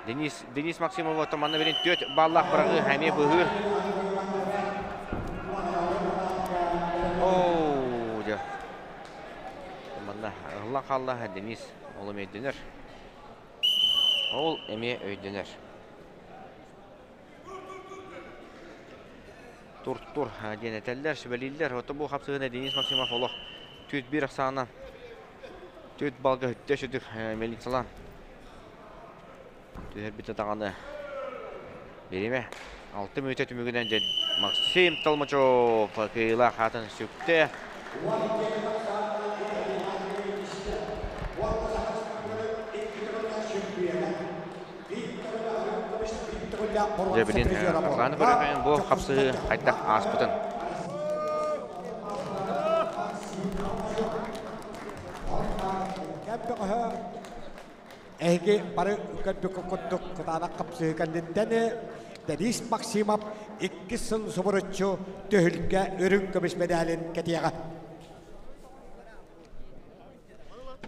Денис Максимов отоманны берен төт баллах бұрағы әме бұғыр. Оу, де. Манна ғылақ Аллаға Денис олым өйдінер. Ол әме өйдінер. Тур денетелер, шүбәлейлер. Оты бұл қапсығына Денис Максимов олық. Төт бір ақсағынан. Төт балға үтті шүдік мелицалан. Төт біті тағаны береме. 6 минуты түмігінен де Максим Толмачев қиыла қатын сүкті. Жебілін қағаны көрімен бұл қапсығы қайттақ аспытын. Эге бары көтбөкө коттук кытана капсы кандендене Денис Максимов 2 сыл соборочу төхүлгө өрүн көмүш медалин кетияга.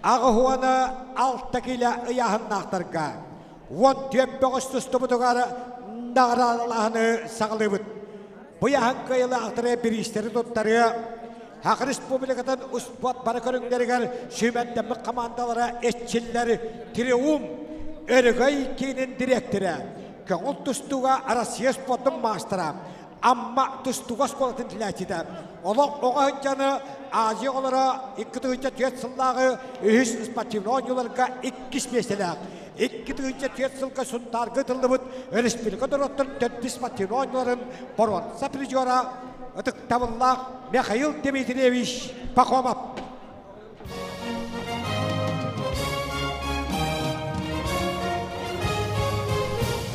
Ага хуана 6 кило ыяхыннактарга 14 агустустубутугары награланы сагылыбыт. Буяхан кыйылы актыры биристери тоттары Hak Respublika'dan uspot para körünglerger sümentemli komandalara eşçilleri Örgöy kinin direktörü Köngül tustuğa arasıya spotun mastera amma tustuğa skolatın tilaçıda oğa hıncanı Aziya olara 2004 yılları ühüs sportivli oyuncularga 2 mesele 2004 yılga suntargı tıldıbıt Respublika'da rottun 4 sportivli oyuncuların Boron Saprijora Atık tabıllar Mikhail Dmitrievich Pakhomov.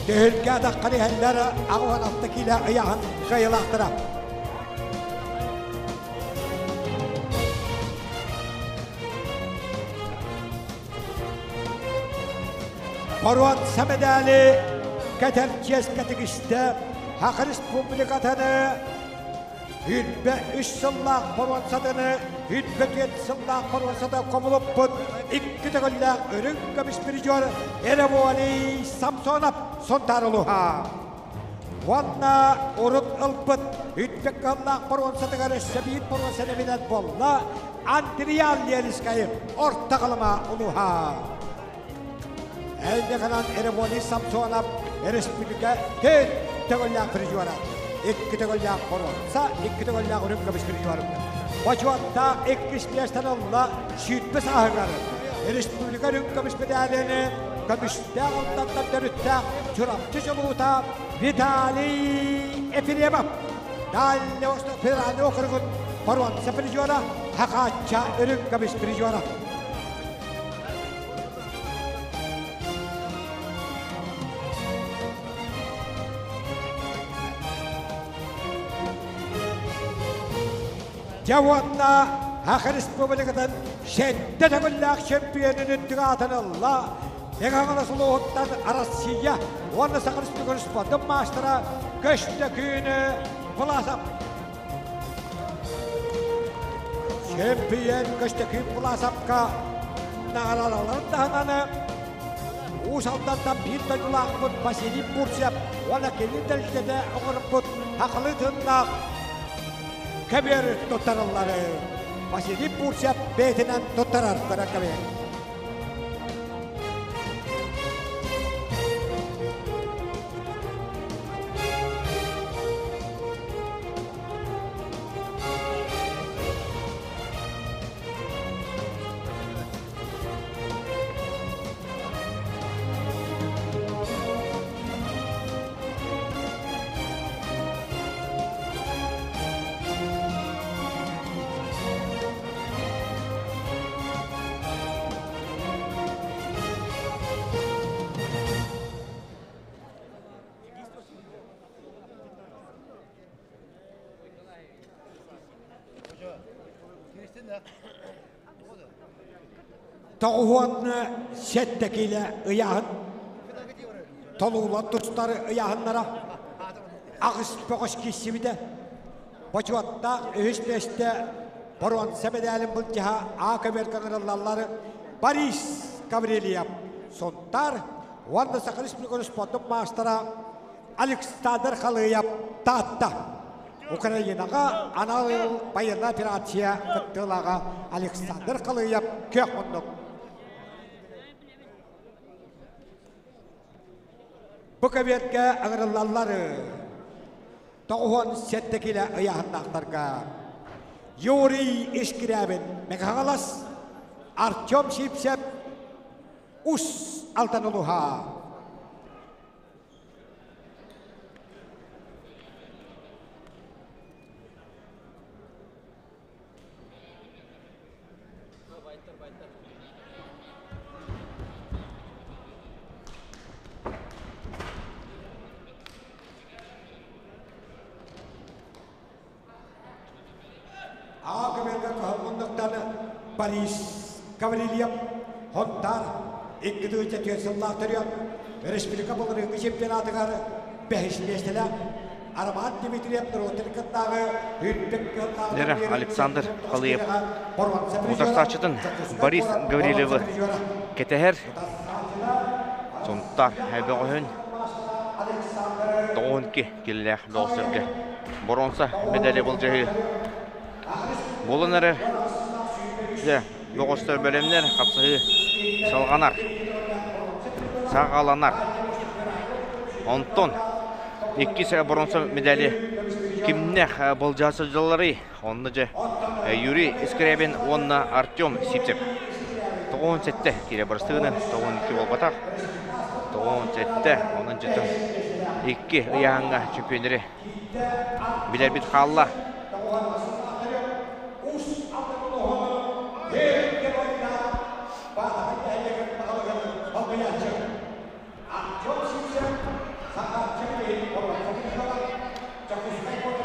Tehlikede karihelleri ağvan alttakiyle ayağın kayılaktıra. Boron Samedali Katerçiyes kategoriste Hak Respublikatanı Hütbe 3 yıllık forvansatını, hütbe 4 yıllık forvansatı komulup bud, 2 tığılla örün kömüş biriyor, Erevoli Samsonov sontarılıha. Vanna urut ılpıt, hütbe kıllık forvansatı karı sebiyit forvansatı bilet bolla, Andriyal Yeliskayı orta kılıma uluha. Elde kalan Erevoli Samsonov, Respublika 4 tığılla biriyor. 2 tığılla forvansa, 2 tığılla örün kömüş biriyor. Başvatta 2 yaştanılla sütme sahıgarı. Respublika örün kömüş medalini kömüşte altından dönütte çorapçı çoluğuta Vitali Efiremov. Dalle olsun federali okurgun forvansa biriyor. Hakatça örün kömüş biriyor. Javanna Hak Respublika'dan şeddet evellak şampiyonun tıgatını Allah Eğanı suluğuttan Arasıya Vanna Hak Respublika'nın spotun maçlara Köşteküğünü Bulasap Şampiyon Köşteküğün Bulasap'a Nağaraların dağınanı Usaldan bir dönülak bud Vasili Bursev Vanna kelin deliştede oğurup bud Haklı tınlak Kabir tutarılları, Vasili Bursev beytinden tutarar kabir. Toğuanı settekiyle ıyahın, toluğla dostları ıyahınlara, ağız boğaz kişi de, Başvatta ühüsleşte Boron Sebedal'in bulcaha Akaber kanıralları Paris Гаврилиев. Сонтар Ванда Саха Республикасы спорттық мастера Александр Халыев татта. Украинаға анал байына операция күттілаға Александр Халыев көк мұндық. Бұқаветке аңырылалары тоғын сеттекілі ұяғындақтарға Юрий Ишкирябин Мекағалас Артем Шипсеп Ус Алтанулуха. Борис Гаврилиев, Хонтар, İngilizce tüyesillahtarıyor. Respublika bulunduğu çempiyonatı beş meştele. Arman Dimitriyev Rotelkat'tağı Dere Alexander Халыев. Uzarsatçıdan Борис Гаврилиев'ı keteher. Sontar Hebağın. Doğunki killer dostlarga. Boronsa medali bulacağı. Bolunları. Boğuştur bölümler kapsayı salğanar, sağalanar. Onton, ikisi bronza medali kimne bolcası жыллары, onunca Yuri Iskrябин, onunla Artyom Sipsev. Toğun sette, kire barıştığını, toğun iki bolbatak. Toğun sette, onun cidden iki ıyağınga çempiyonları biler bit kalla.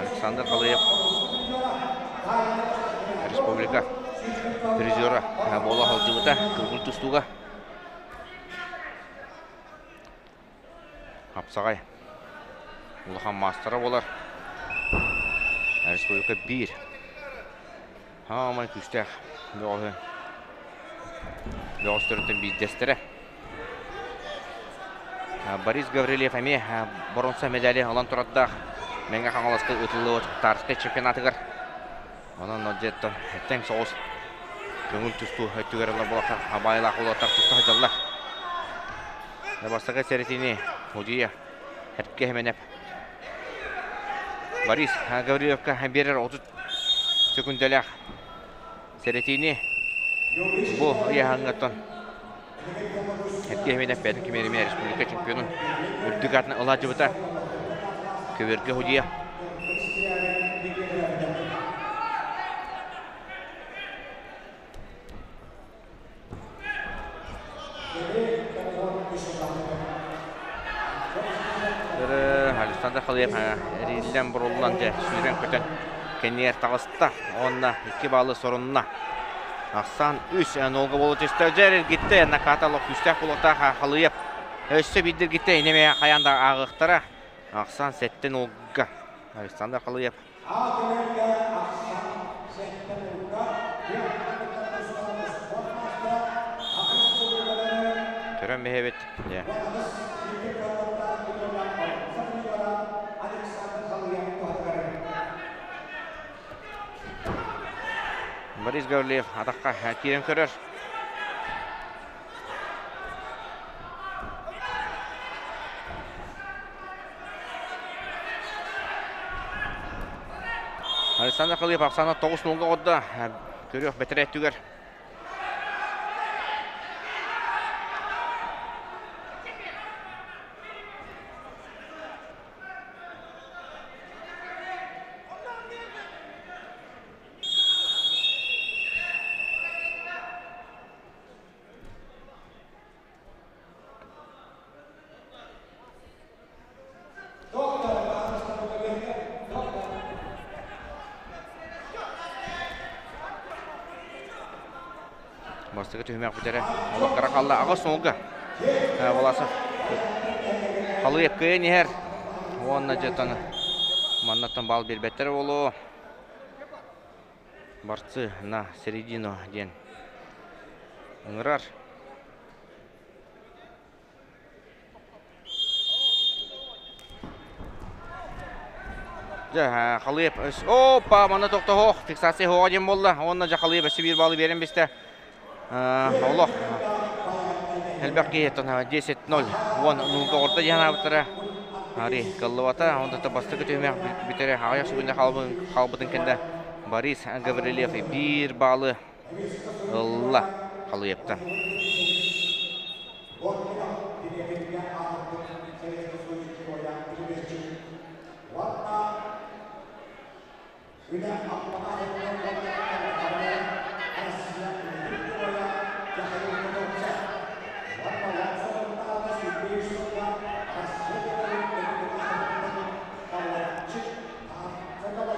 Александр Халыев, Республика призера бола халдыбыта кылгыл тустуга. Апсагай улахан мастера болар. Республика 1. Хамай күстәк. Беостыртын биздестері. Борис Гаврилиев әме бронза медали алан тұрадда. Менге қаңыласқы өтілі тарысқы чемпионатығыр. Оның өджеттен әттен соғыз көңіл түсту өттігерілер болаққа абайлақ олаттар түсті хажалар. Бастығы сәресіне ұдия әріпке әменеп. Борис Гаврилиевка берер 30 секундалақ сәресіне бұл ұяғаңғаттан әріпке әменеп бәдің кемереме республика чемпионын үрдік артына ұла жыбыта көверге ұдия. Александр Халыев рилден бұрылдан жа сүйрен көтен кенер тағысты. Онна 2 балы сорынна. Ақсан 3 нолғы болу жесті жәрер кетті. Накаталық үстәк болуқта Халыев. Өсі биддер кетті. Енеме қаянда ағықтыра. Ақсан 7 нолға. Александр Халыев. Көрін мехебет. Борис Гаврилиев атаққа керен көрер. Александр Халыев ақсаны 9-0-ға қодды. Көрек бәтір әттігер. Бастығы түймек бітері. Олыққара қалды ағыз соңғы. Оласы Халыев көйен ехер. Онына жетіні маннаттан бал бербеттері олу. Барцы на середину ден ұңырар. Ja, Халиев. Опа, мана токта хоқ. Фиксация хоға дем болды. Онна жа Халиев өсі бір балы берін бесті. Олық. Әлбәқ кейеттін 10-0. 10-0 орта жана бұттыра. Ари, Каллывата. Онда табасты көтемек бітері. Ағаяқ сүгінде қалбытын кенді. Борис Гаврилев bir балы. Алла Халиевтан.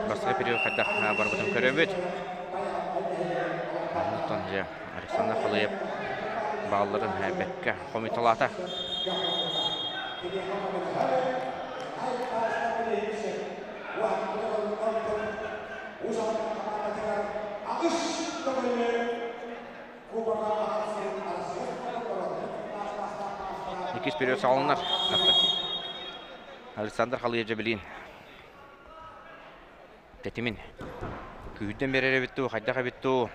Басқа период қайда бар бұтын көребет. Онықтан же Александр Халиев балларын бәкке қомиталата. İkiz период салынар. Александр Халиев жабілейін. Тәтімін. Күйден берері бітті, қайдаға бітті.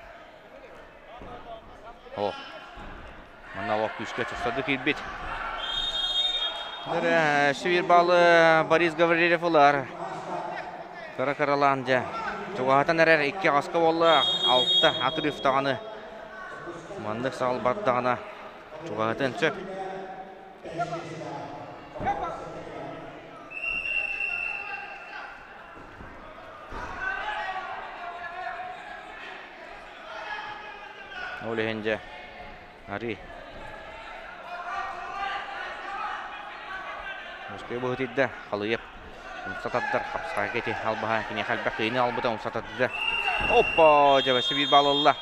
Мана лоқ күшке тұстады кейбет. Шевер балы Борис Гаврилев олар. Қарақараланды. Жоғағатан әрер 2 қасқа болы. 6 атыр ұфтағаны. Мандық сағыл баттағына. Жоғағатан сөп. Олегенде Ари. Өскөй бұғытыйды Халиев. Ұмсатаддар қапсыға кеті албаға. Кене қалбақ қиыны албыда ұмсатадды. Опа! Жабасы бір балылла.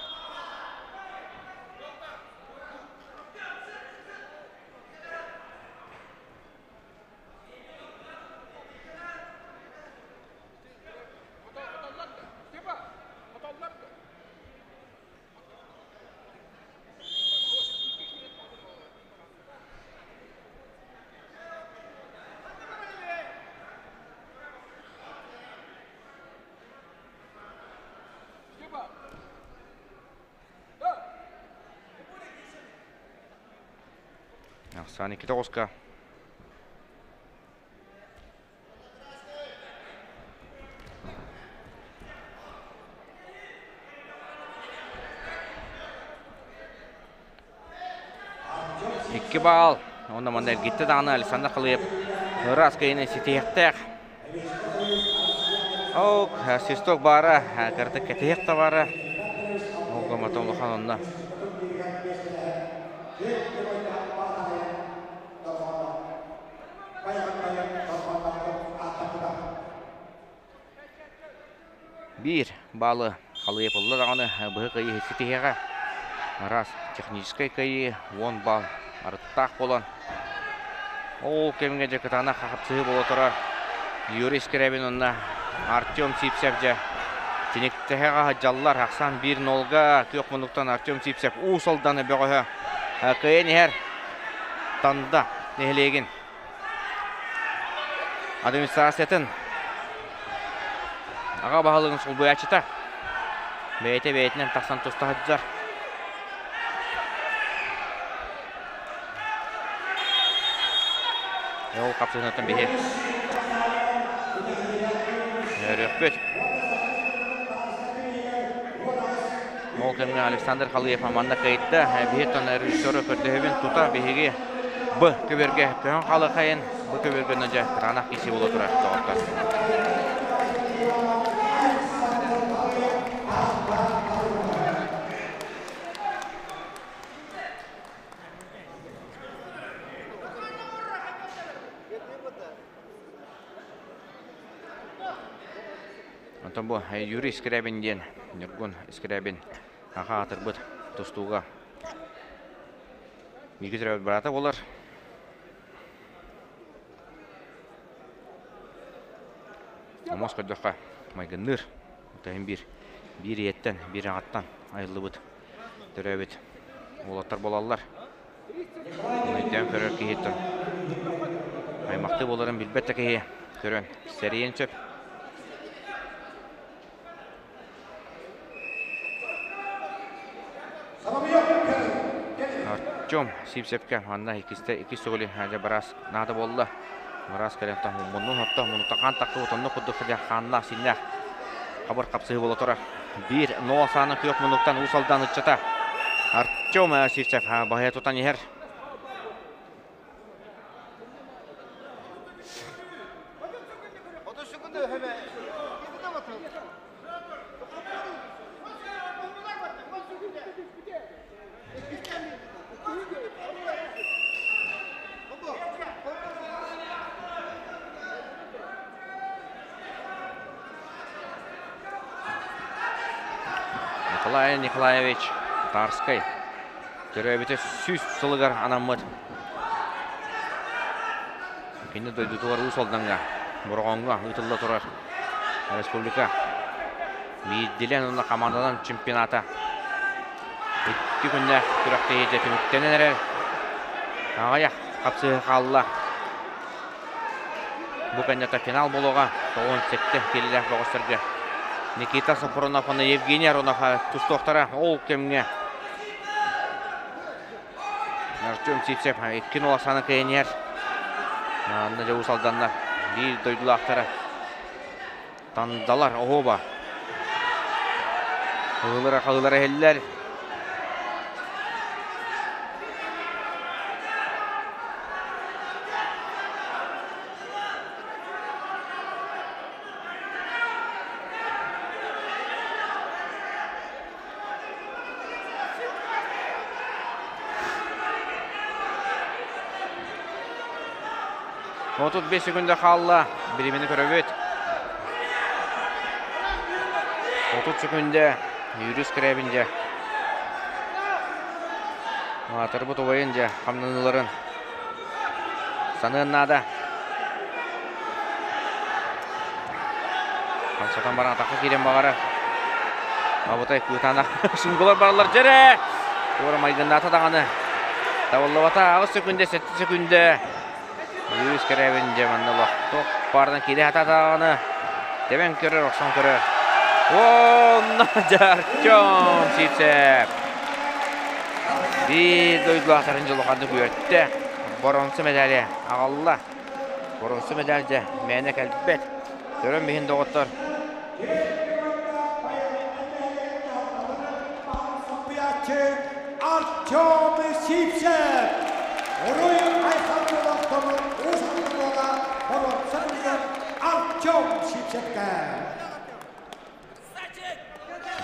Сани Китовска. İki bal. Onda manda gitti dağına Alexander Халиев. Раз кайны сетектек. Ок, систок бара, картык кетек та бара. Олга матомлухан онда. Bir балы Халиев олды дағаны бұғы қайы сетеге. Раз техническай қайы 10 бал арыттақ болан. Ол кемге жекітана қақыпсығы бол отырар. Юрий Скрябин онна Артем Сипсев же. Тенектеге жаллар ақсан 1-0-ға көк мұндықтан Артем Сипсев ұсылданы бөғі. Қайын әр танда нәлеген. Администрациятын аға бағалығын сол бұй açıta. Бәйті-бәйтінен тақсан тұста ғаджар. Ол қапсығынатын бейе. Өрек бөт. Ол кәміне Александр Халиев аманда қайытты. Бейеттен режиссері көрдігібін тұта бейге бұ көберге көн қалы қайын. Бұ көберге нөже қыранақ кесі болу тұра. Антон bu Юрий Скрябин ден, Нергун Скрябин аға атыр бұд тұстуға. Егізірәуіт барата олар. Амас көдіққа майгыныр. Отайын бір еттен, бір ағаттан айылы бұд. Түрәуіт олаттар болалар. Өйден көрер кейеттін. Аймақты боларын білбетті кейе көрін. Сәрейін сөп. Артем Сипсепке анна ikiste iki söyle hadi biraz nada bolla. Biraz kalenta munun hatta munu takan takı otanı kudu fıda kanla sinna. Haber kapsı bola tora. 1-0 sаны yok munuktan usaldan uçata. Артем Сипсеп bahaya tutan yer. Николай Николаевич Тарской. Төрөбүтө сүз сылыгар анаммыт. Кинде дойдутуар усалданга. Бургонга ытылла турар. Республика. Бидилен уна командадан чемпионата. 2 күндө күрөктө ежетим үттенелер. Агая капсы калла. Бу кандидат финал болууга 17 келелер богостурду. Никита Сафронов, Евгений Аронов тустоқтара ол кемге. Артем Сипсеп 2-0 саны кейінер. Анда жау салданлар. Бейді дойдылақтары. Тандалар оба. Қылыра әлілер. Otuz 5 sekunda kaldı. Birimini köröbüt. 30 sekunda yürüyüş krebince. Atır bu tobayınca hamlanıların sanığında. Kansatan baran atakı giren bağırı. Abutay kutana şungular barlar jere. Doğru maydanda atadağını. Tavallı bata 6 sekunda 7 sekunda. Yürüyüş krebince mandalı. Top bardan kiri atadağını. Demen körür, oksan körür. Najar Артем Сипсеп. Bir doydular tarıncılık adı gördü. Bronze medalya ağalla. Bronze medalya meynek elbet. Görün bihin doğutlar. Артем Сипсеп. Orayı aysanlıqtımın uzunluğuna bronze medalya Артем Сипсеп'e.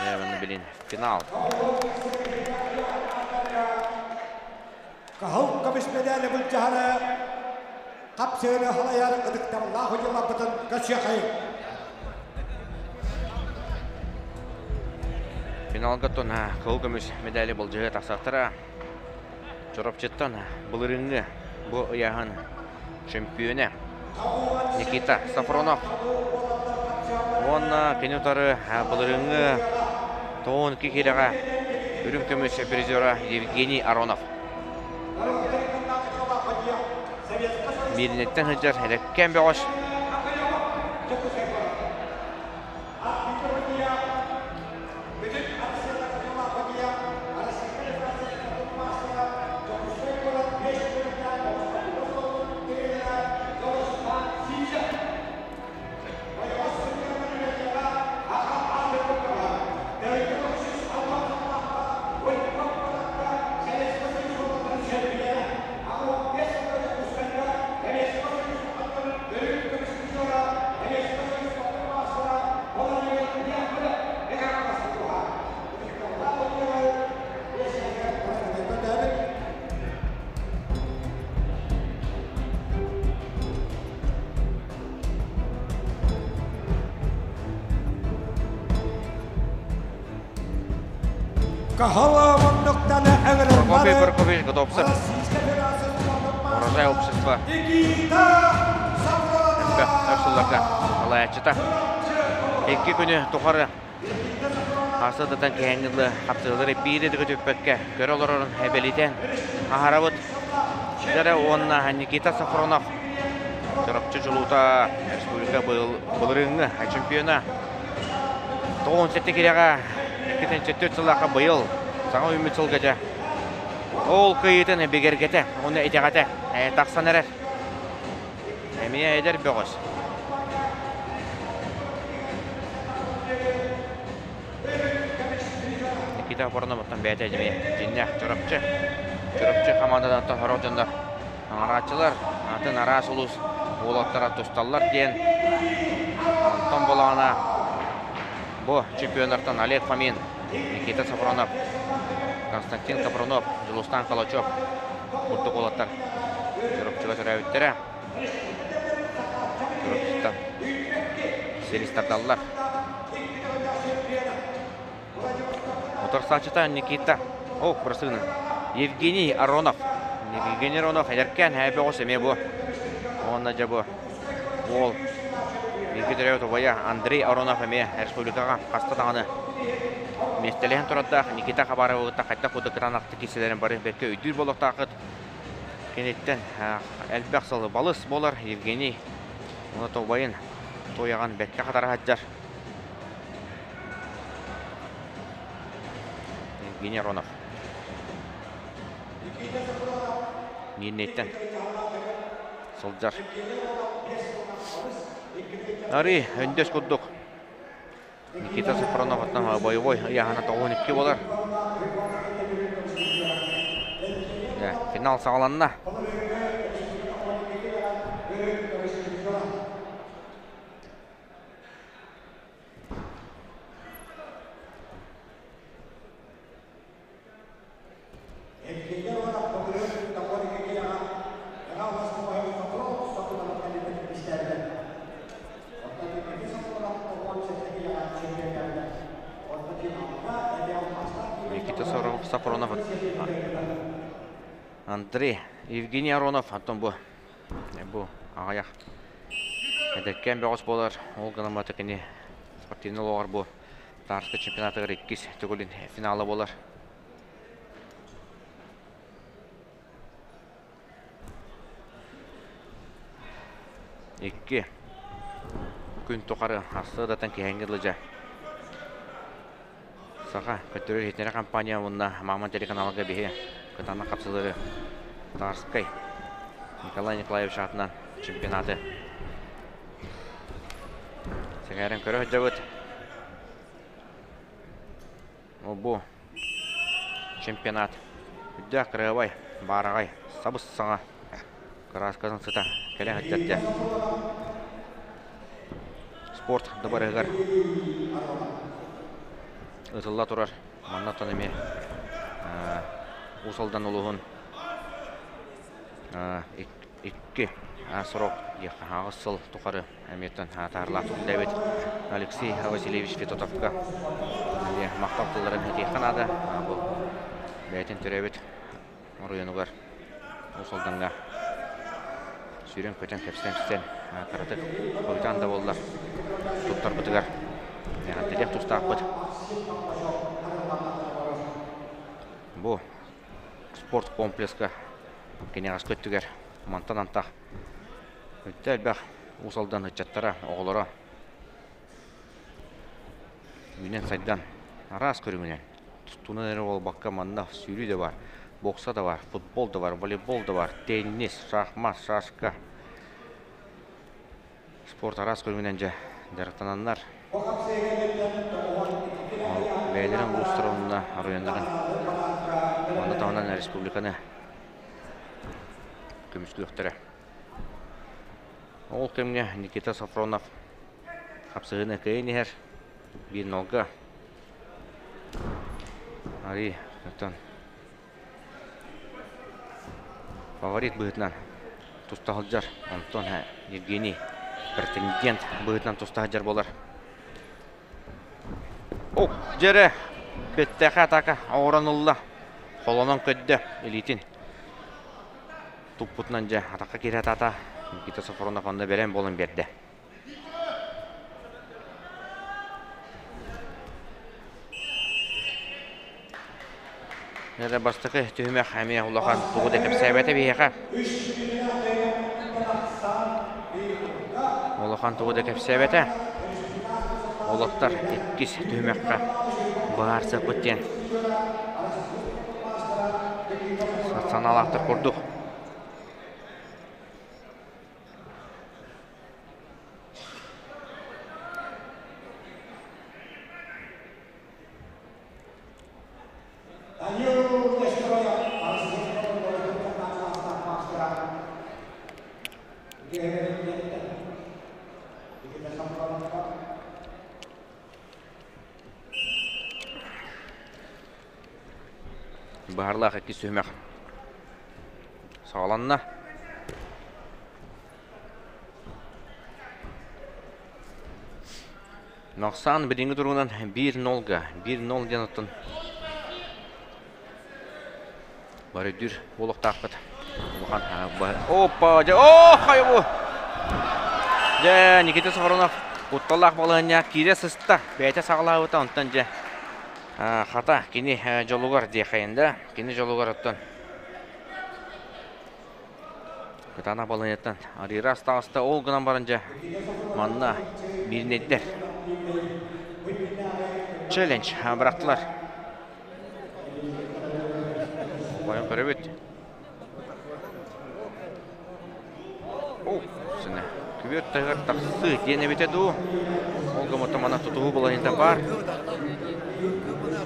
Ne bilin final. Kahıl kamış medalya bu cahara kapsığını halayar ıdıktan Allahu Celle bıtın kaçıyakayın. Final gıttın kahıl kamış medalya bul cahı taksattıra. Çorap çıttın bu ringi bu ayağın şampiyonu Nikita Safronov. Onun kenutarı bu ringi Тоон кикелеға үрім көмесі призера Евгений Аронов. Миринеттен хыджар әлеккен беғош. Kahal munduktan ağırlar. Прокопий готовься. Урожай общества. Никита Сафронов. Örсулларда алаячыта. 2 күні тұқары. Асыдыдан кейінгілі қапсығылары бейді көтөппәкке. Көрі оларын әбелиден ағарабыт. Жәрі онына Никита Сафронов. Тұрапчы жылуыта республика бұлырыңы чемпионы. 17 кереға 2-4 сылаққа бұйыл. Саңа үміт сылғача. Ол кыйытын бегергете, оны этегате, тақсан әрер. Әмия әдер бөғыз. Никита Воронов оттан бәйті әдемей. Жиннәк жүріпчі. Жүріпчі командадан тұхырау жындар. Аңырачылар, атын арас ұлыс олаттара тұсталар дейін. Антон болағына бұл чемпионлардан Олег Фомин, Никита Сафронов, Константин Капронов, Жылустан Калачев, Құлтық олаттар. Жүріпчіға түрі өттері. Жүріпчіттан селистардалылар. Отыр сачыта Никита. Оқ, бұрысығының. Евгений Аронов. Евгений Аронов әдеркен әбі осы ме бұл. Онна жа бұл. Ол. Екі түрі өті бая Андрей Аронов әме республикаға қастатағаны. Местелеген тұрадақ Никита қабары ұғытта қайтта құды қытанақты кеселерін бары бәтке үйдір болықта ақыт. Кенеттен әлбәқ салы балыс болар Евгений. Оны тоғбайын тояған бәтке қатары хаджар. Евгений Аронов. Нейнеттен. Сылджар. Ари, өндес күрдік. Никита Сафронов аттан бойы-бой яғана 12 болар. Финал сағаланына. Никита Сафронов, Андрей, Евгений Аронов, аттан бұл ағаяқ. Әдәккен бәғыз болар, ол ғанаматы кені спортивный оғар бұл. Тарысқы чемпионатығыр 2 түгілін финалы болар. Екі күн тұқары асы датын кейінгірлі жа. Саға көттірі етнері компания мұнда Маман телеканалыға бейі көтаны қапсылары Тарскай Николай Николаевич атынан чемпионаты. Сәңәрін көрі өтжауыт. Бұл чемпионат. Үдді қырғыбай, барағай, сабыс саңа. Қарасқазын сыта, кәлі өттерді. Спорт дұбарығыр. Ұтылла тұрар. Маннаттан әме. Усалдан ұлығын. Икки сұрок. Ағыз сыл тұқары әметтен тағырлатық дәбет. Алексей Васильевич Фетотовқа. Мақтаптыларын әтейқан ады. Бұл бәйтін түрәбет. Ұрыйынығар. Усалданға. Сүйрен көтен кәпістен қаратық. Қойтан да болдылар. Тұттар бұтығар. Дедек тұстақ бұт. Бұл спорт комплексқа кенеғас көттігер. Мантан антақ. Өтті әлбәқ ұсалдан ұтчаттара, оғылыра. Үйнен сайдан арас көрімінен. Тұстуынан әрі ол баққа манна сүйрі де бар. Бокса да бар, футбол да бар, волейбол да бар, теннис, шахмат, шашқа. Спорт арас көрімінен жа жарықтананлар. Бәйлерін ұлыстырауына арыяндағын. Манда тағынан республиканы көміскі өқтірі. Ол кемне Никита Сафронов қапсығыны көйінер. Bir nolga. Ари, өттен. Фаворит бұғытнан тұстағыл жар. Антон Евгений претендент бұғытнан тұстағыл жар болар. Оқ, жәрі. Беттәқі атақа ауыранылла. Қолынан көдді элитин. Тұппұтынан жа атаққа керет ата. Никита Сафронов онда берен болын берді. Нәді бастықы түйімек әме ұлақан тұғыды кәп сәбәті бейеқа. Ұлақан тұғыды кәп сәбәті. Олақтар еккіз түйімекқа бағарсы көттен. Саналақтыр құрдық. Барлақ әкі сүймәк. Сағаланна. Нақсан бірінгі тұрғынан 1-0-ға. 1-0 ден ұттын. Бары дүр болық тақпыд. Опа! Қайбу! Никита Сахаронов ұтталақ балығына кейде сысты. Бәйті сағалағы ұта ұнттан же. Хата, кені жолуғар дейхайында. Кені жолуғар ұттан. Күтана балығынеттен. Арира астағысты ол ғынан барынша манна бірінеттер. Челлендж бірақтылар. Байын көрі бөт. Сіне. Күбет тағыр тақсы дені бетеді о. Ол ғымытты мана тұтуғы балығында бар.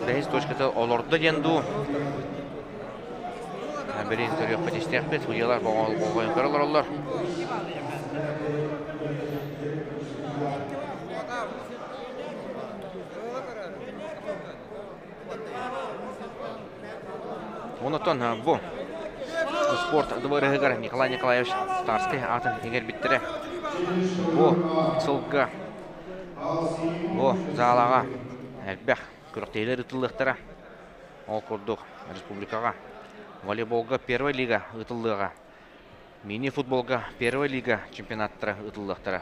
Дәйіз точкаты олырды денду. Бірін көрі өкпетестек бет. Ұялар болғайын көрілер олар. Онытын бұ. Спорт дворығығыр Николай Николаевич Старский атын егер біттірі. Бұ сылға. Бұ залаға әлбәқ күріктейлер ұтылықтыра. Ол күрдік республикаға. Волейболға первая лига ұтылыға. Мини-футболға первая лига чемпионаттыра ұтылықтыра.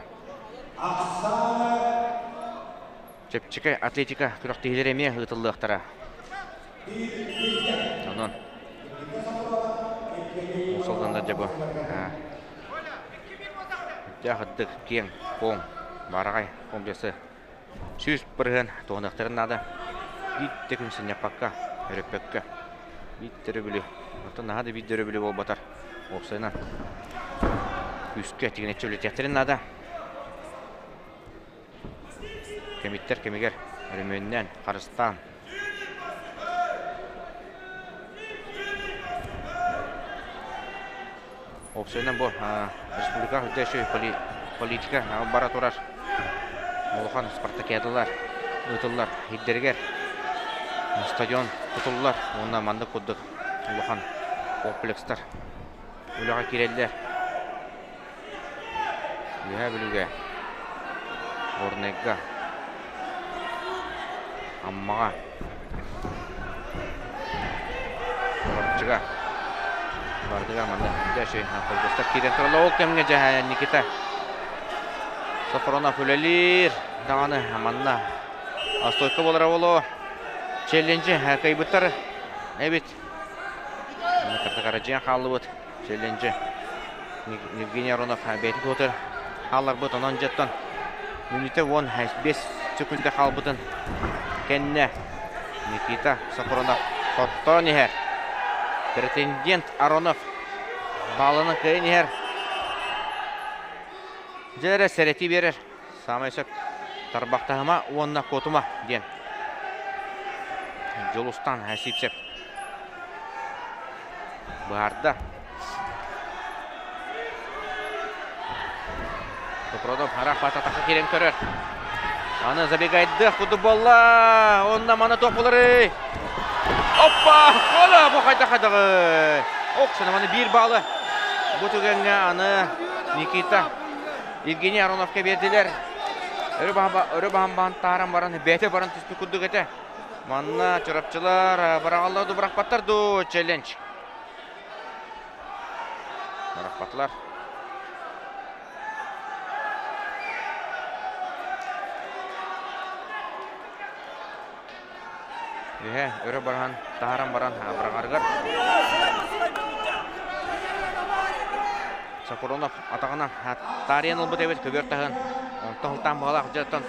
Чепчікі атлетика күріктейлер еме ұтылықтыра. Онын. Осылданда жабы. Жағыттық кен, қоң, барағай комплексы. Сүйіс бірген тоғындақтарын ады. Битті күнсіне паққа, өріппекке. Биттері білі. Оттан ағады биттері білі бол батар. Опсайынан. Үске теген етші білетектерін ады. Кемиттер, кемегер. Өріменнен, Қарыстан. Опсайынан бұл республика үдеші политика бара тұрар. Олыған спартакиадалар, ұтылар, хиддергер, стадион тұтылылар. Онына манды құддық олыған комплекстар. Өліға керелдер. Үйе білуге. Орнегға. Аммаға. Орапчыға. Бардыға манда үдеші қолдыстар керен тұралы ол кемге жа Никита Сафронов өлелер дағаны аманна астойка болар олу челленджі әкай бұттар әбет Картақара қалы бұт челленджі Евгений Аронов бәйті көтір қалар бұт онан жеттан минуты 15 секундда қал бұтын кәнне Никита Сафронов қоттан ехер претендент Аронов балының көйін ехер Жәрі сәреті берер. Самайсық тарбақтағыма, онына көтіма ден. Жолустан әсіпсеп. Барды. Топродов арақ бататақы керен көрер. Аны забегайды футболла. Онына маны тоқ болары. Оппа! Қолы бұл қайда-қайдағы. Оқшыны маны бір балы. Бұл түгенге аны Никита Евгений Ароновқа берділер. Өрі бағын тағаран баран, бәті баран түспі күдді кәті. Манна чырапчылар, барағаларды бұрақ баттарды, челлендж. Бұрақ баттылар. Өрі баран тағаран баран, барағарғар. Сафронов атағынан тариян ұлбыт әбет көбертағын. Онтан ұлтан бағалақ жаттан.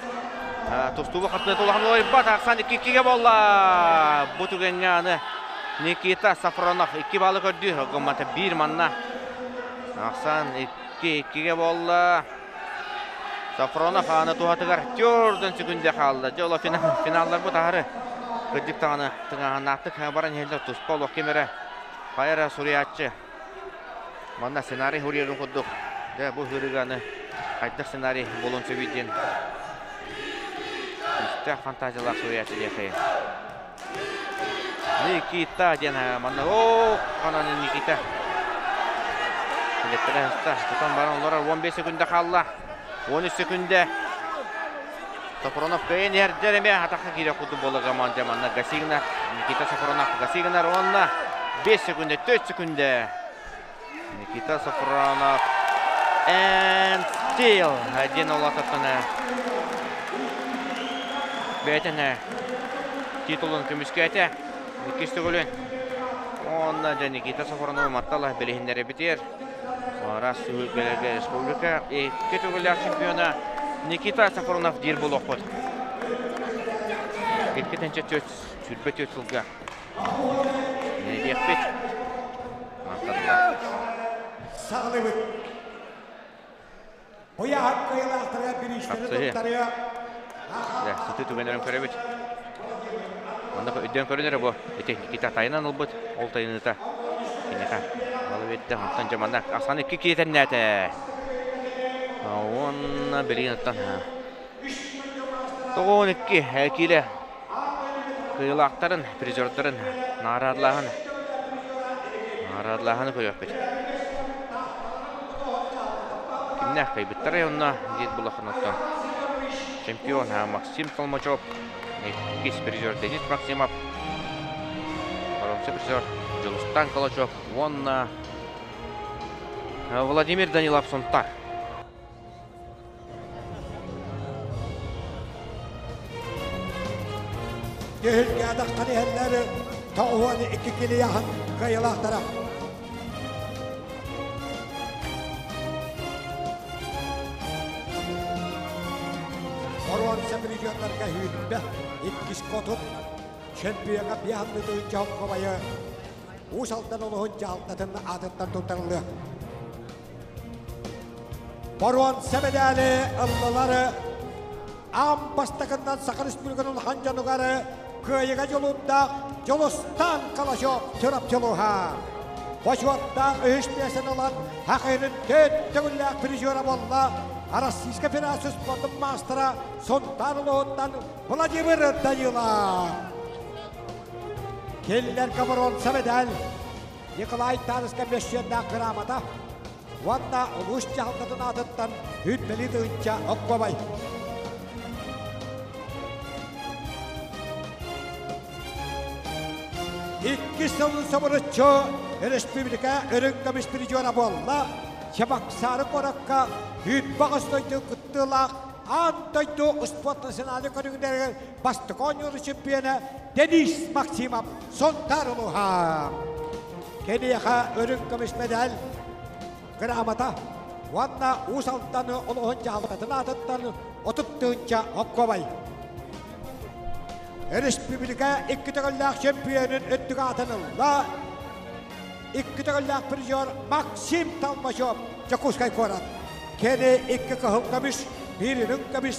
Тұстуы қартыны толаған олай бат. Ақсан еккеге болла. Бұт үгенге аны Nikita Safronov 2 balı gördü. Gomata 1 manna. Aksan 2-2'ge bolla. Safronov anı tuhatıgar 4 sekünde kaldı. Jola finallar bu taharı. Gıdık tağını tığanattık. Baran helder tuspol okimere. Hayra Suriyatçı. Manna senaryo huriyelun kudduk. De bu hırıganı. Kaydık senaryo bolun söbidin. İşte fantaziyalar Suriyatçı diyekayın. Nikita diyen manna. Ooo kananın Nikita. Lettere hasta. Tutan baran olara 15 sekünde kaldı. 13 sekünde. Safronov kayın yerdereme hatakka gire kudu bola gaman zamanla Gasignar. Nikita Safronov Gasignar onunla 5 sekünde 4 sekünde. Nikita Safronov and still один olatatını. Betene titulun kümüskete. İkisi gülün. Onunla Nikita Safronov mattalah belihinlere biter. Ras Belge Respublika ketugullar çempionu Nikita Safronov dir bulokot. Ketkençe töt sürpet ötülge. Ne diyekpet? Mattadılar. Sağlıbıt. Boya hakkıyla aktarıya bir işleri tuttarıyor. Ya, sütü tübenlerim körebet. Onda ödden körünere bu. Nikita tayınan ılbıt. Ol tayınıta. Nikita. Alıvetti. Ondan zamanlar. Aslan 2 kiyeten nete. Ona bilin attan. 12 herkiyle. Kıyılakların, prizörlerin naradlağını koyuyor bir. Kimler kaybettiler ya onunla diyet bulakın ottan. Çempiyon Maksim Tolmachov. İkis prizör Denis Maksimov. Baronsa prizör Julustan Kalachov. Onunla Vladimir Danilov sontar. Gehilge adaktanı helleri tavuğunu 2 kili yakın kıyılaktara. Orwan Semrijonlarga hüyünbe 2 kotut çempiyona bir hanlı duyunca hokkamayı usaldan oluğunca altadın adından tutarılıyor. Orwan Semedali ıllıları Ambastakından Sakın İspilginin hancanıgarı kıyıga yolunda Jolustan Kalaşov törap yoluha. Başvatta öğüşmeyen olan Hakkı'nın töttüğüllük prizöre bolla Arassiska Federasyonu Sport'un mastera Sontanlıoğundan Vladimir Danilov. Kelliler Kameron Samedel Nikolay Tanıska Meşyen'den kıramada Vanda Ulusça halkının adından hütmeli duyunca okbabay. İki sılın sabırıçı Respublika örünkamış bir cana bolla Çabak sarı korakka hüt bağıstoydu kıttılak Antoydu Uspot Nasionali Konungder Bastı Konyolu Çempiyonu Denis Maksimov Sontaruluha Keniyaka örünkamış medal Gramata Vanna Usaltanı Oluğunca Halkatın adından Otuttuğunca Hokkobay Respublika 2 tağıllak şempiyonun öttüğü atınılla 2 tağıllak prizör Maksim Tolmachov Jakuskay Korat Kene 2 kahılkamış, 1 rünkamış,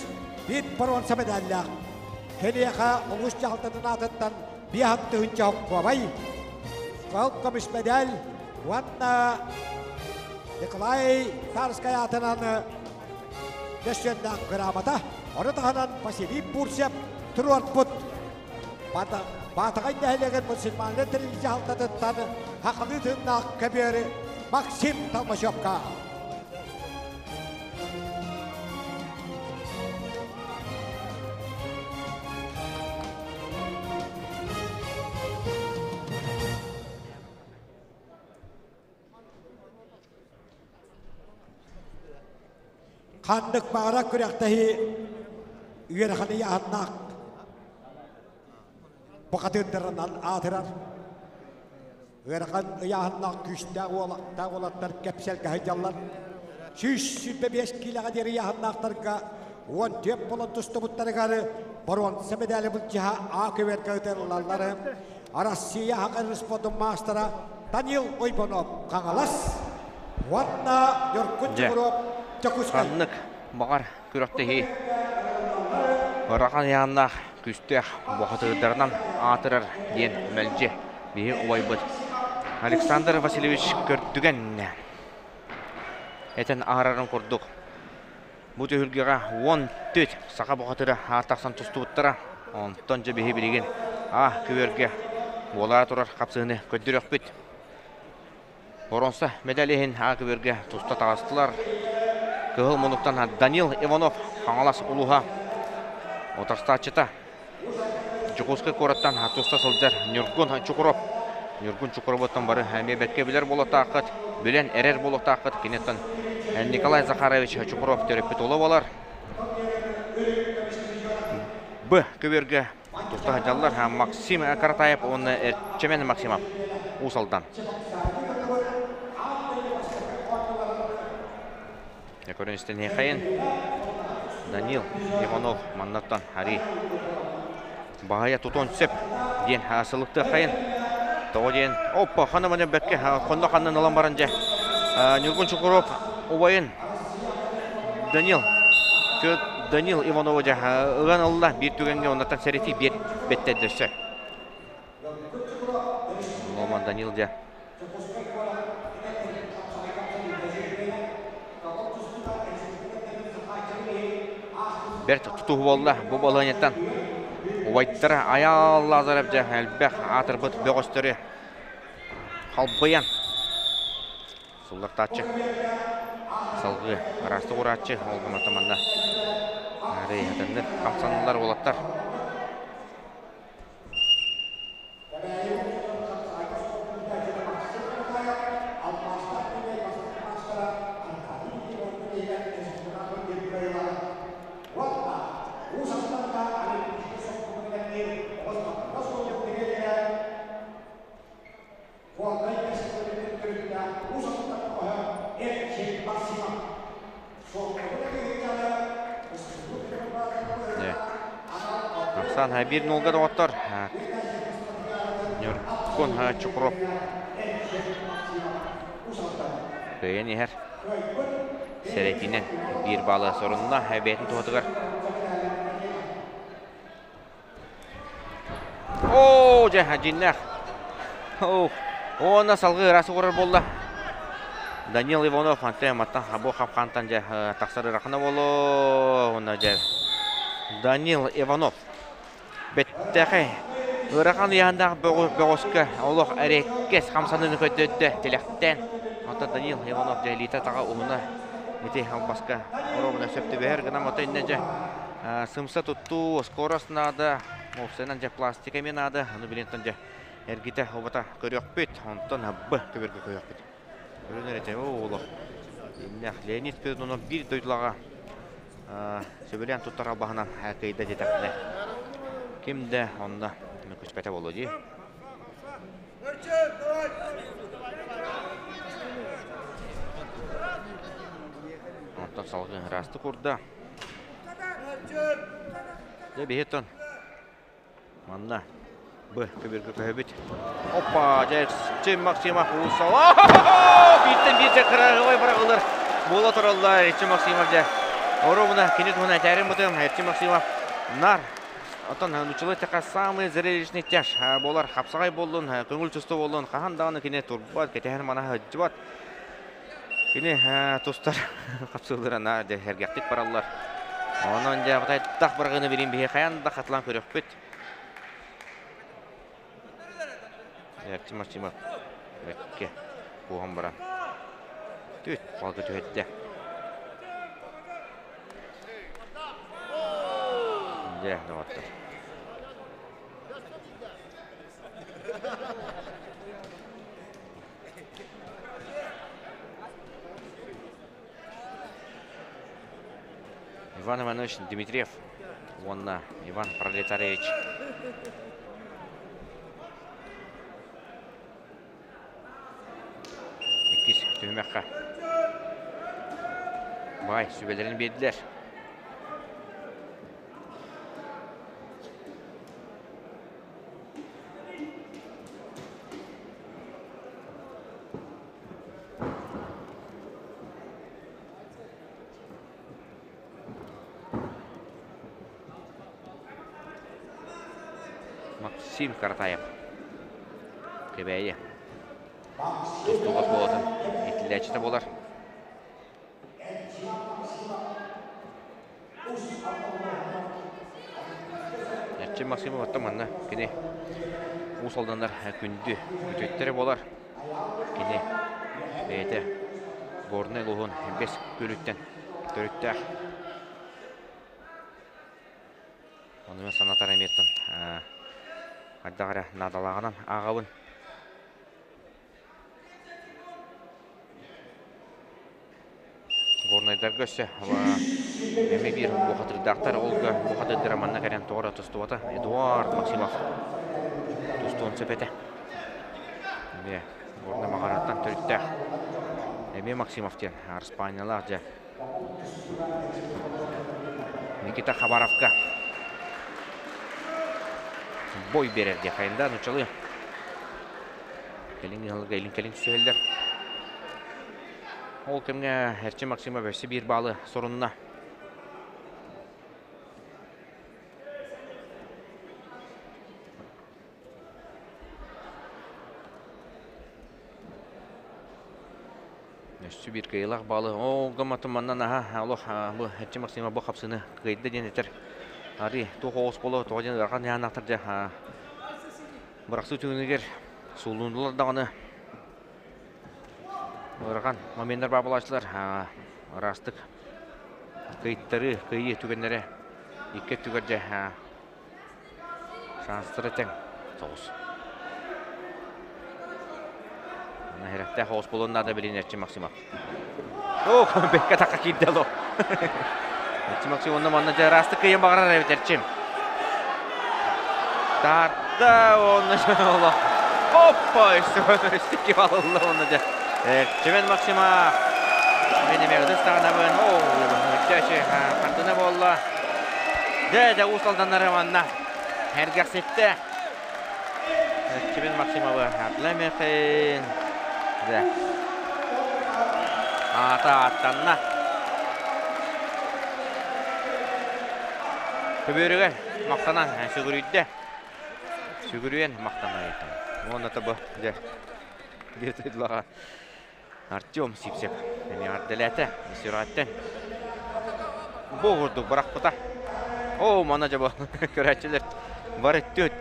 1 paronsa medallak Keniyaka Ulusça halkının adından bir hattığınca hokkabay Kahılkamış medal Vanna Nikolay Tarskay atının Neşyen'den kıramata Onu tahanan Vasily Bursev Turvatput Batagay nehlegen Müslümanlar televizyon halkatından haklı tırnak kebiri Maksim Tolmachov'ka. Kandık bağırak kürektehi üyerhanı yahannak bu kadınlarından atırar. Verkan yahannak güçte olatlar kepsel kahıcallar. 125 kilo kadar yahannaklarga 14 bulan tustu butları garı Baron Semedali Bulcaha akıver kahıdarlarları Россия хақыры спортын мастера Данил Ойбонов қаңалас. Ватна Нюргун Чукуров Чакускай. Қаннық бағар күріқтегі. Орақан яғынақ күстек бұқытығыдарынан атырар ден мәлже бейі олай бұд. Александр Васильевич көрдіген. Әтін ағарарын құрдық. Бұт өйілгеға 14 сақа бұқытыры артақсан тұсты бұттыра. Онтон жа бейі білеген. Көверге болар тұрар қапсығыны көддір өкпет. Оронса медалейін көверге тұста тағыстылар. Кығыл мұнықтан Данил Иванов қаңалас ұлыға. Отарстатчыта. Жуқусқы қораттан тұста сылдар Нюргун Чукуров. Нюргун Чукуровтан бары әме бәтке білер болы тақыт. Білен әрер болы тақыт. Кенеттен Николай Захарович Чукуров төреппет олы болар. Б көверге тұста жаллар Максим Каратаев, оны әртчемен Максимов ұсалдан. Көріністен еқайын Данил Иванов маннаттан Хари бағая тұтон сөп ден асылықты қайын. Тоғы ден опа қаныманы бәкке қонда қанын алан баран жа. Нюргун Чукуров ұбайын Данил Иванова жа ұған ұлла бір түгенге онаттан сәреті беттедірсі. Олман Данил жа. Бәрт тұтуғы болла бұл балығынеттен. Уайттары аял лазарып жа әлбәқ атыр бұт бөғістері қалбыян. Сұллар татчы. Салғы арасты құратчы. Олғым атаманда. Әрі әтінді қамсанылар олаттар. Ақсан 1-0-ға да оттар. Нюргун Чукуров. Көйен ехер. Сәретінен бір балы сорынына әбетін туғытығар. Жа, жиннақ. Оны салғы расы құрыр болды. Данил Иванов маттан бұл қапқантан жа тақсары рақына болу. Оны жа Данил Иванов. Бәттәқі ұраған яғындағы бөғысқы олық әреккес қамсанын көтті өтті телектен. Ата Данил Иванов жа лита таға ұғына еті албасқа ұробына сөпті бәр ғына мұта иннен жа сымса тұтту скорост нады, мұпсайнан жа пластика мен ады. Оны білентін жа әргеті обата көрек бет, онтан бұ көберге көрек бет. Көрінер еті олық. Леонид Педуно бір дөйділаға сөбелен тұттар албағынан әкейді жетәқілі. Kimde onda mükuspete bolu diye. Ondan salgın rastı kurda. De biheton. Manna. Bu köbürgü köbüt. Hoppa, Cem Maksimov Usal. Bitten bir kırağı vay bırakılır. Bola torallar Cem Maksimov ja. Orumuna kinet buna terim mutum Cem Maksimov. Nar Atan училы тақа самый зрелищный тяж. Болар хапсағай болдың, көңіл тұсты болдың. Қағандағыны кене тұрбат, кетехен мана жыбат. Кене тұстар қапсылдырына әргектік баралар. Онын жабытай тақ бірғыны берейін бейе қаянда қатылан көрек бет. Әртім-әртімі бәтке бұған баран. Төт, балғы төтті. Даваттыр. Иван Иванович Дмитриев. Онна Иван Пролетаревич. Екіз түймеққа. Бай, сөбелерін берділер. Максим Каратаев. Кебейе. Тустуғыз болатын. Итіләчіті болар. Әтчен Максимов аттым анна. Кене ұсалдандар күнді күтеттері болар. Кене бәйті горны луғын 5 көліттен төріттәр. Онымен санатар әметтін. Қайдағыра надалағынан ағауын. Горнайдар көсі. Әме бір бұқатырдақтар олғы бұқатырдыр аманна кәрен тоғыра тұстуаты. Эдуард Максимов. Тұстуын сөпеті. Горны мағараттан төріттәр. Әме Максимовтен. Арспанялар жа. Никита Хабаровка. Бой берерде қайында нұчалы. Келін түселдер. Ол кемге Әрчен Максимов өсі бір балы сорынына. Өсі бір қиылақ балы. Ол ғыматыманнан Әрчен Максимов бұл қапсыны қиылды денетер. Ари, тоқ оғыз болу, тоғаден арған яғанақтыр жа. Бұрақсы түгінігер сұлуындылар дағаны. Ораған моменттер бабылашылар. Растық қиыттары, қиы түгенлері. Екі түгер жа. Шанстыры тәң. Соғыз. Әрәтті оғыз болуында да білін Әрчен Максимов. Бәкке таққа кейді әлі. Әрчен Максимов онда манна жа растық қиын бағырар әбет Әрчен. Тарда оны жа олы. Оппа, үстікі балылы оны жа. Әрчен Максимов. Мен емек ұдыстағын абын. Үттәші қартыны болы. Дәді ұсалданары манна. Әргақ сетті. Әрчен Максимовы әдләмеқін. Ата аттанна. Көберігі мақтанан сүгірүйді. Сүгірүйен мақтанан еттім. Оны табы детейліға Артем Сипсеп. Арділәті, сүраттен. Бұғырды бұрақ бұта. Мана жабы көрәтшілер бары төт.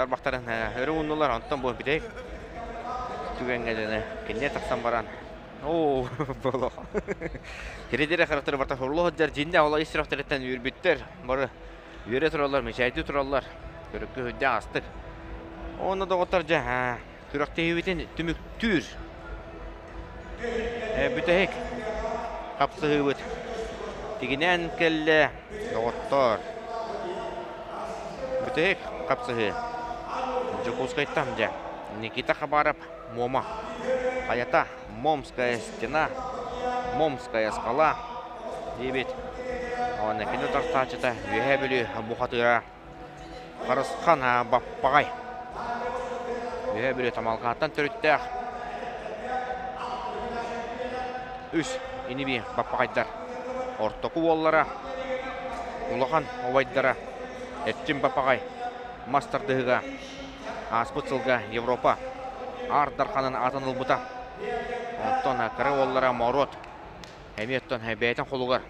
Тарбақтарын өрі ұнылар, онтан бұл бітейік. Түгенге жәні кенне тақсан баран. Бұлы. Кередері қарақтары барта құрлығы жар жинде аула естірақтареттен үрбіттер. Бары үйре тұралар, мешайды тұралар. Көріккі өйде астық. Оны да отар жа. Күрақты өйтен түмік түр. Бүтәйік. Қапсы өйт. Тегінен кәлі. Оттар. Бүтәйік. Қапсы өйт. Жокускайттам жа. Никита Хабаров. Мома. Хаята. Момская стена. Момская скала. Дебет. Оны кені тартачыта. Үйе білі бұқатыра. Қарысқан баппағай. Үйе білі тамалғаттан түріттәқ. Үс. Инеби баппағайдар. Ортоку оллара. Улахан овайдара. Әттім баппағай. Мастардығыға. Аспыцылға Европа. Ардарханын атыныл бұта. Онтон кірі оллара Морот. Әметтон бәйтін қолуғар.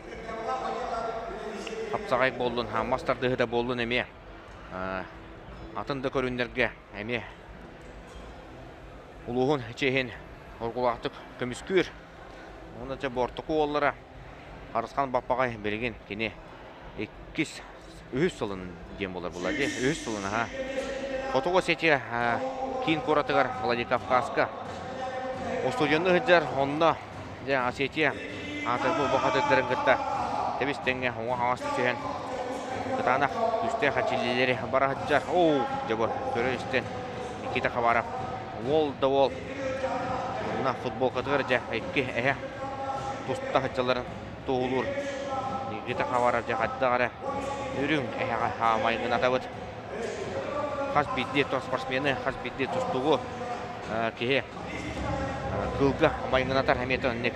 Қапсағайық болдың. Мастардығы да болдың әме. Атынды көріндерге әме. Улуғын чейін орғылақтық көміскүр. Оны жа бортықу оллара. Арысқан баппағай берген кене 2 сылын дем болар бұлар. 3 сылын. Қотуғы сети кейін көратығар Владикавказка. О студионы ғыджар, онына Осетия атырбы бұқатырдырын күтті. Тебістенге оңа хағасты сүйен. Күтанақ үсте қачилелері бара ғыджар. Жабы көрі үстен Никита Хабаров. Ол-да ол. Онына футбол қытығыр жа. Әйкі әйі. Тұста ғыджаларын туғылыр. Никита Хабаров жа қаддағары. Үрің әйіға хамайғын атабыд. Қаз бидде спортсмені, қаз бидде тұстуғы кеге кылға майғынатар әметі өннек.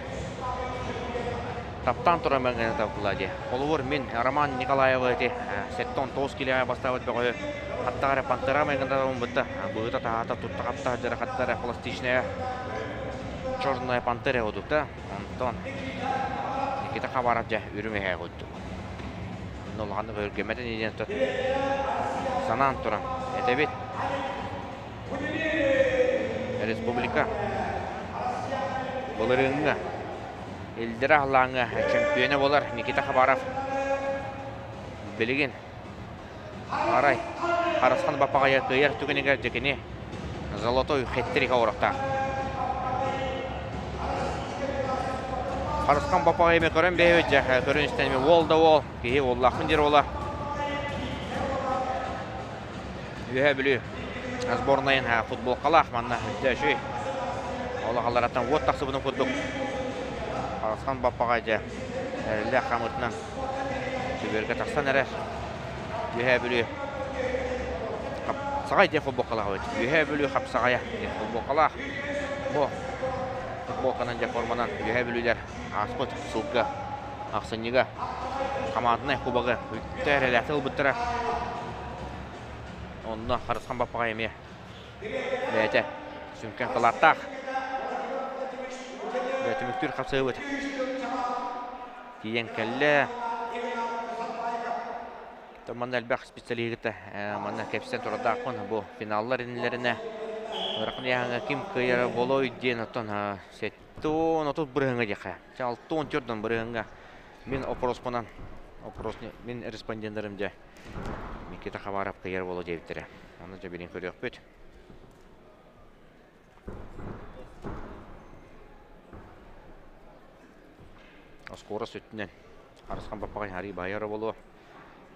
Таптан тұра мәңгені тапқылады. Олығыр мен Роман Николаевы әте сәттон 9 келеға бастауыд бәғі Hatta Pantera meganda он быта. Быта тата тутта хатта жарахаттар пластичная. Черная пантера одукта. Антон. Никита Хабаровжа үрүмөй койду. Нолганы көргөмөдөн ийен тот. Санан туран. Этебит. Республика. Болырыңга. Элдира алаңга чемпионы болар Никита Хабаров. Билген. Арай. Қарасқан бапаға кыйыр түгенегер жекене. Золотой хеттирик аурақта. Қарасқан бапаға еме көрін бейбет жақ. Көрін істенеме ол да ол. Кейі оллақын жер ола. Үйе білі. Сборнайын футбол қалақ манна. Өтті Ола қалараттан от тақсы бұның футбол. Қарасқан бапаға жа. Әлі қамытынан. Түберге тақсан әрі. Үйе білі. Сағай де футбол қалақ өт. Үйе білі қап сағая. Футбол қалақ. Бұл. Футбол қанан жа форманан. Үйе білілер. Аспыт, сылға, ақсынеға. Командынай кубағы. Үттер әләті ұлбыттыра. Онына қарысқан бапаға еме. Бәйті. Сүнкен қылаттақ. Бәйті мүктір қапсы өт. Тиен кәлі. Мана әлбәқ специалигіті. Мана кәпістен тұрадақын бұл финаллар енілеріне. Рақын яғыңа кім күйері болой ден ұттан сәттің ұтып бұрығыңа деқа. Алтын түрдің бұрығыңа. Мен опроспынан, мен респондентерім жа. Никита Хабаров күйері болу дейбіттірі. Оны жа берен көрі өкпет. Скоро сөттінен. Арысқан баппағай ари байыры болу.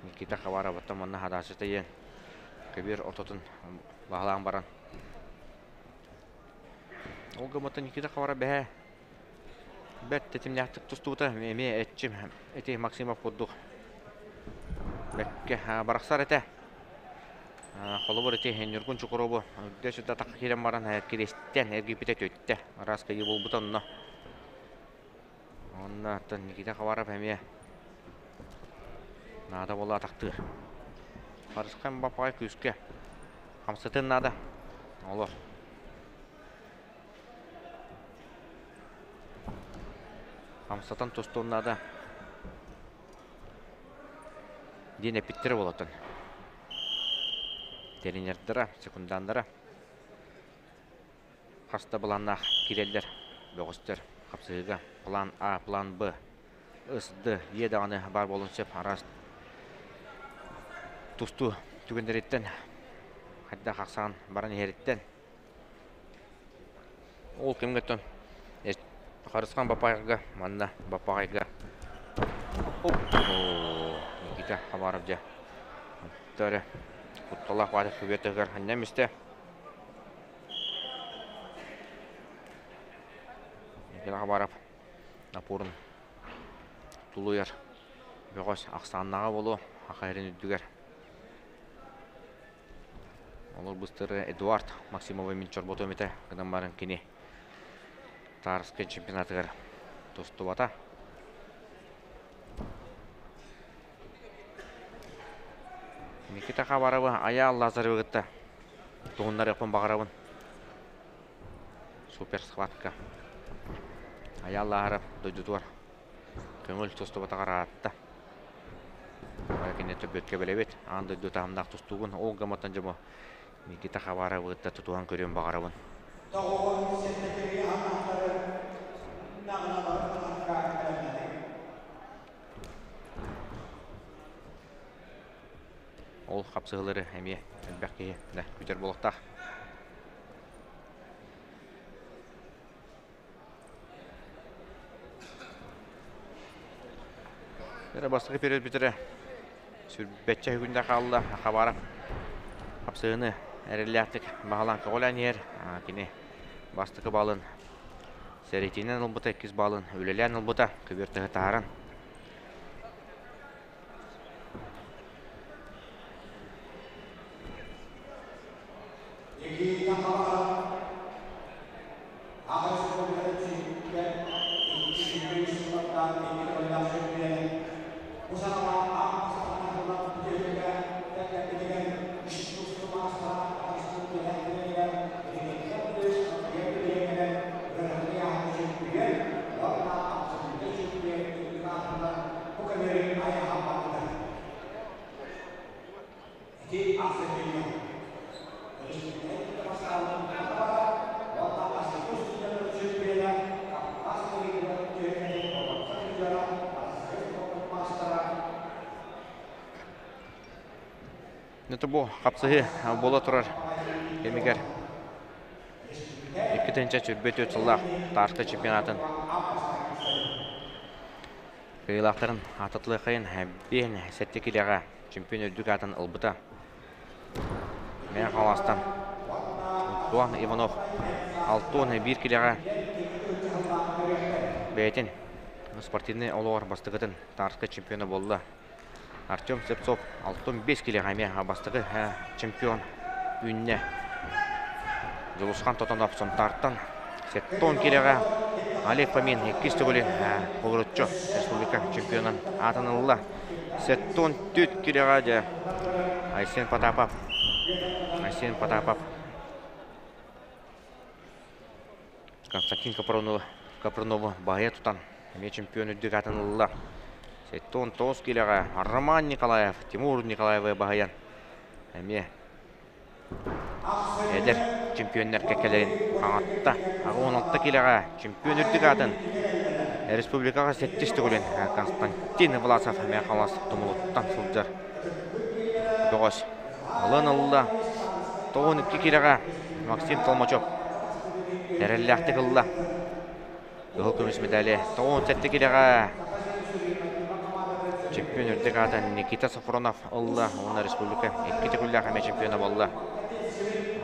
Никита Хабаров атаманна хадасыта ен. Кебер ототын бағылаған баран. Ол гымыты Никита Хабаров бәе. Бәт тетімнәқтік тұстуыта. Мен әтчім. Әте Максимов қоддық. Бәкке барақсар әте. Қолы бір әте әнергін чұқыры бұл. Дөсіді тақы келем баран керестен әргепетет өтті. Раска ебол бұтанына. Онна аттан Никита Хабаров әме. Нада бола атақтыр. Қарысқан бапағай күске. Қамсытын нада. Олар. Қамсытын тұстуын нада. Ден әпеттері болатын. Тренердері, секундандары. Қаста бұланнақ керелдер, бөғістер, қапсығыға. План А, план Б. Үсді, едағаны бар болын сеп арас. Тұсту түгендереттен. Қайда қақсаған барын ереттен. Ол кемгеттен. Қарысқан бапайға, манна бапайға. Никита Хабаров жа. Тәрі. Құтталақ бады көбетігір. Әннемісті. Никита Хабаров. Напорын. Тулуяр. Бөғыз ақсаннаға болу. Ақайрын үддігер. Олар бұстыры Эдуард Максимовы мен чорботу өметі. Қыдан барын кене. Тарыскен чемпионатығыр. Досту бата. Никита Хабаровы ая Лазаревы ғытта. Туғындар япын бағарабын. Супер схватка. Ая Лазарев дойдудуар. Көңіл досту бата қаратты. Кене төбетке білебет. Аңды дойду тағымдақ тұстуғын. Ол ғаматтан жымы Никита Хабаровы ғытта тұтуған көрен бағарабын. Ол қапсығылары әме әлбәкке көтер болықтақ. Бастығы период бітірі сүрбетчі үгінде қалды. Хабаров қапсығыны әреліяқтық бағалан қоғылан ер. Кене бастығы балын сәретінен ұлбыта, 2 балын өлелен ұлбыта, көбертігі тағарын. Нөті бұл қапсығы бола тұрар. Емегер 2-тінші жүрбет өтсіллақ тарқы чемпионатын. Қиылақтарын атытылы қайын бен сәтте келеға чемпион үрдік атын ұлбыта. Мен қаластан Дуан Иванов Алтон 1 келеға бәйтін спортивный олуғар бастығытын тарқы чемпионы болды. Артем Сепцов Алтон 5 келеға мен бастығы чемпион үйінне Жылысқан Тотанов сонтарттан Сеттон келеға Олег Памин 2 түгілі Құлырытчы республика чемпионын атынылы. Сеттон 4 келеға де Айсен Потапов Константин Капрановы бағия тұтан әме чемпион үддік атынылы. Сеттон 9 келеға Роман Николаев, Тимур Николаевы бағаян әме әдір чемпионнар кәкелерін қаңатта. 16 келеға чемпион үрдік атын республикаға 7 түгілін Константин Власов әме қалас тұмылыттан сұлжар. 9 Алынылы 12 келеға Максим Толмачев әрәлі ақты қылы. Үғыл көміс медалі 17 келеға чемпион үрдік атын Никита Сафронов ұлы. Оны республика 2 түгілі әме чемпионы болды.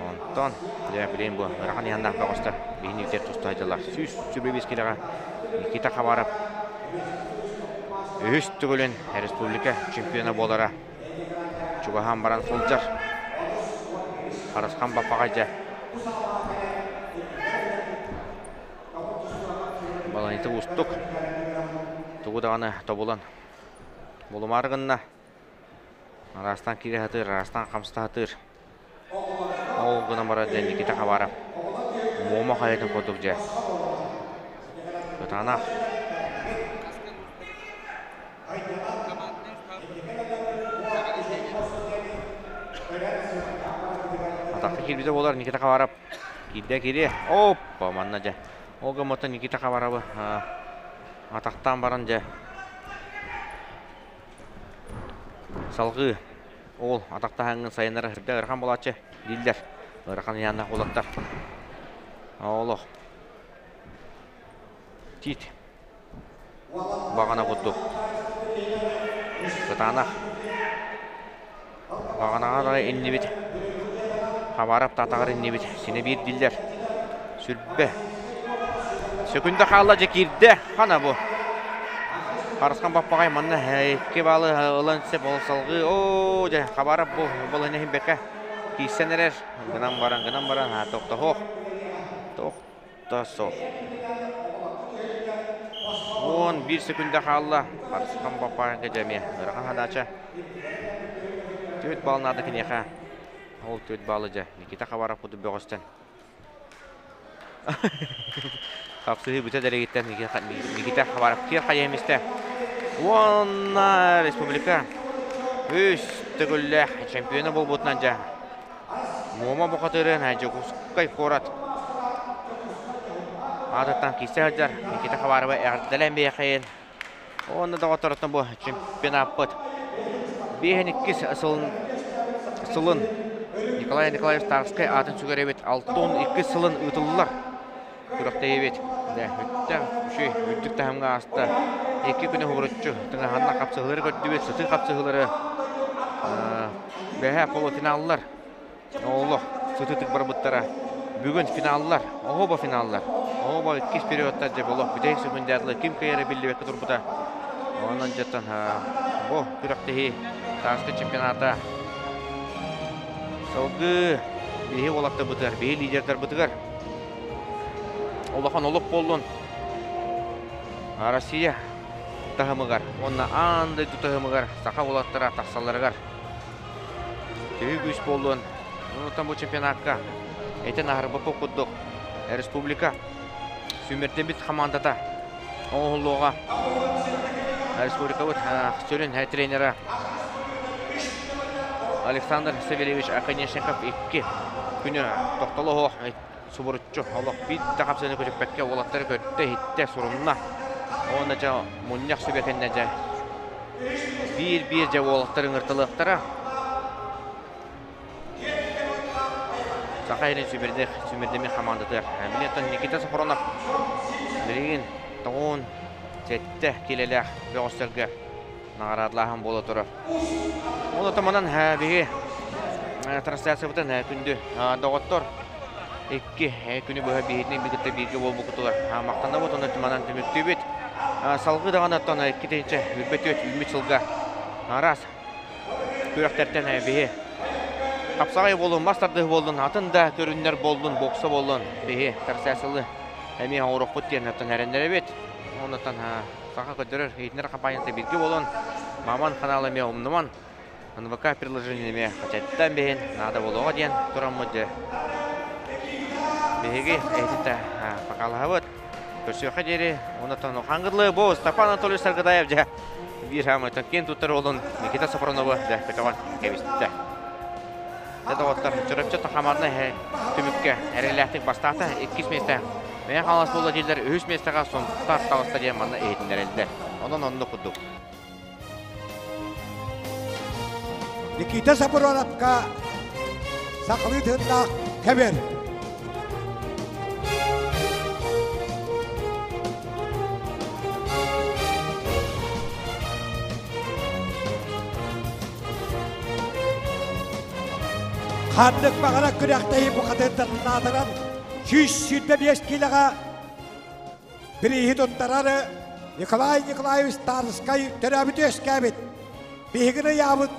Онтан, білейін бұл, ұрақан яннақ бағысты бейініктер тұсты айдылар. Сүрбебес келеға Никита Хабаров өз түгілін республика чемпионы болара. Чугахан баран сұлжар. Қарасқан баппағайда. Баланиты ұстық. Тұғыдағаны тобылан. Болым арғынна. Арастан кире хатыр, арастан қамсты хатыр. Ол ғынан бара дән Никита Хабаров. Мома қайатын қодық жа. Өтанақ. Атақты келбеде болар Никита Хабаров. Келді келе. Оппа, манна жа. Ол ғымыты Никита Хабаровы атақтан баран жа. Салғы. Ол атақта хаңын сайынары үрді ұрған болатшы дейілдер. Ұрған янна қолаттар. Олық. Тит. Бағана құттық. Бұтанақ. Бағанаға да енне бет. Хабарап татағыр енне бет. Сені бер дейілдер. Сүрбі. Сөкінді қалла жекерді. Қана бұл. Қарысқан баппағай манна әйке балы ұлан сеп ол салғы. О, жа, Хабарап бұл әнехін бәкі. Кейсен әрер. Гынан баран. Тоқта хоқ. Тоқта соқ. 11 секунда қалла. Қарысқан баппағай жәме. Ұрған хадача. Төт балын ады кінеқа. Ол төт балы жа. Никита Хабарап құды бөғыстен. Қапсығы бүті дәрегеттен Никита Хабарап кер қай еместі. Онна республика өз түгілі чемпионы бол бұтынан жа. Мома бұқатырын әжі құсқай қорат. Адыттан кейсі әлдер Никита Хабаровы әғірділен бей қайын. Оны да ғатыратын бұл чемпионат бұт. Бейін 2 сылын Николай Николаев Тарскай атын сүгер ебет. Алтон 2 сылын ұтылылар. Күріқті ебет. Үттік тәхімға асты. 2 күні ғұрытчы. Тыңа ханна қапсығылары көрді бет. Сұты қапсығылары. Бәхә полуфиналылар. Оғылық. Сұтытық бар бұттара. Бүгін финалылар. Оғыба финалылар. Оғыба 2 периодтар жеп олық. Бүдәйік сүгінді әділі. Кім кәйері білді бәкі тұрбыта. Онан жаттан. Бұл күріқті Тарскай чемпионата. Сылғы. Бейі олақта бұтығар. Бейі лидердар бұтығар. Олақан олық болдың. Россия тағымығар. Онна андай тұтығымығар. Сақа олаттыра тақсаларығар. Төй күш болдың. Онытан бұл чемпионатқа. Әйтен ағырбы бұқыдық. Республика. Сүмерден біт командата. Оғылуға. Республика бұд. Сөлін тренері. Александр Савельевич Аканешников 2 күні тоқталы оқ. Субурутчу олық битті қапсыны көжікпәтке олаттары көрді хитте сұрымына. Оны жа мұнияқ сөбекенне жа. Bir жа олықтарын ұртылықтара. Сахайрын сүмірдеме командатыр. Билеттен Никита Сафронов. Билеген тоғын жетті келелі бөғістерге нағарадлағын болы тұры. Ол отаманан бігі трансляция бұтын күнді доғыттыр. Екі күні бұға бейетінің бігітті бірге бол бұқытылар. Мақтанда бұт, оны тұманан түмікті бет. Салғы дағаны аттан кетейінші үрбет өт, үлмет сылға. Арас көріқтерден бігі. Қапсағай болын, мастарды болын, атын да көрінлер болын, бокса болын. Бігі трансляциялы әме ауырық бұт дерін аттан әрендері бет. Онытан сақа көдірір, ейтінер компаниясы бірге болын. Маман каналы ме ұмныман. НВК приложениеме қачаттан бейін, нада болуға дейін тұрам мұдды. Беге әйтінті пақалыға бұд. Көрсеуға дері, онытан қаңғырлы бұл Стапан Анатолий Саргадаев жа. Bir hamıtan кен тұттыр олын Никита Сафроновы да көтіған кәбістті. Дәді оттар жүріпчі тұқамарына түмікке әреләқтік бастақта 2 месті. Мен қалас болы дейлер 3 местіға соңықтар қалыста дейін маңна әйтіндер әлді. Онын онды құдды. Никита Сафроновқа сақылы тұғында кәбер. Қандық бағана күрәқтайы бұқадырдарын адыран 125 келіға бірейі тұттарары Николай Николаевич Тарыскай түрәбіті өскәбет. Бейгіні ябыт